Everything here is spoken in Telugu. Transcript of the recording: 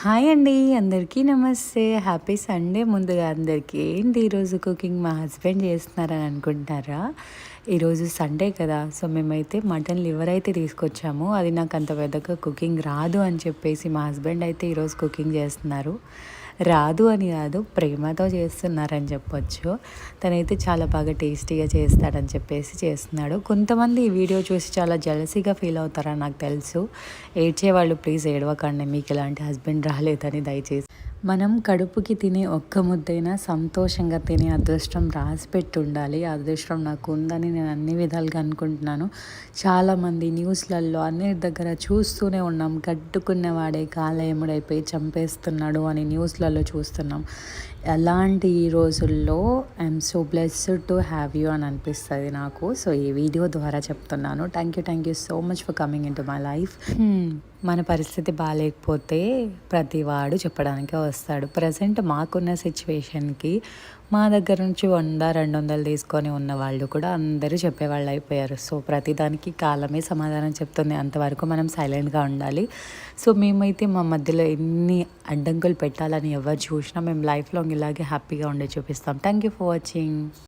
హాయ్ అండి, అందరికీ నమస్తే. Happy Sunday. ముందుగా అందరికీ ఏంటి ఈరోజు కుకింగ్ మా హస్బెండ్ చేస్తున్నారని అనుకుంటారా? ఈరోజు సండే కదా, సో మేమైతే మటన్ లివర్ అయితే తీసుకొచ్చాము. అది నాకు అంత పెద్దగా కుకింగ్ రాదు అని చెప్పేసి మా హస్బెండ్ అయితే ఈరోజు కుకింగ్ చేస్తున్నారు. రాదు అని కాదు, ప్రేమతో చేస్తున్నారని చెప్పొచ్చు. తనైతే చాలా బాగా టేస్టీగా చేస్తాడని చెప్పేసి చేస్తున్నాడు. కొంతమంది ఈ వీడియో చూసి చాలా జలసీగా ఫీల్ అవుతారని నాకు తెలుసు. ఏడ్చేవాళ్ళు ప్లీజ్ ఏడవకండి, మీకు ఇలాంటి హస్బెండ్ రాలేదని దయచేసి. మనం కడుపుకి తినే ఒక్క ముద్దైనా సంతోషంగా తినే అదృష్టం రాసిపెట్టి ఉండాలి. ఆ అదృష్టం నాకు ఉందని నేను అన్ని విధాలుగా అనుకుంటున్నాను. చాలామంది న్యూస్లలో అన్ని దగ్గర చూస్తూనే ఉన్నాం, కట్టుకున్నవాడే కాలయముడైపోయి చంపేస్తున్నాడు అని న్యూస్లలో చూస్తున్నాం. అలాంటి ఈ రోజుల్లో I'm so blessed to have you అని అనిపిస్తుంది నాకు. సో ఈ వీడియో ద్వారా చెప్తున్నాను. Thank you so much for coming in to my life. మన పరిస్థితి బాగాలేకపోతే ప్రతివాడు చెప్పడానికే వస్తాడు. ప్రజెంట్ మాకున్న సిచ్యువేషన్కి మా దగ్గర నుంచి 100-200 తీసుకొని ఉన్న వాళ్ళు కూడా అందరూ చెప్పేవాళ్ళు అయిపోయారు. సో ప్రతిదానికి కాలమే సమాధానం చెప్తుంది. అంతవరకు మనం సైలెంట్గా ఉండాలి. సో మేమైతే మా మధ్యలో ఎన్ని అడ్డంకులు పెట్టాలని ఎవరు చూసినా మేము లైఫ్లో ఇలాగే హ్యాపీగా ఉండే చూపిస్తాం. Thank you for watching.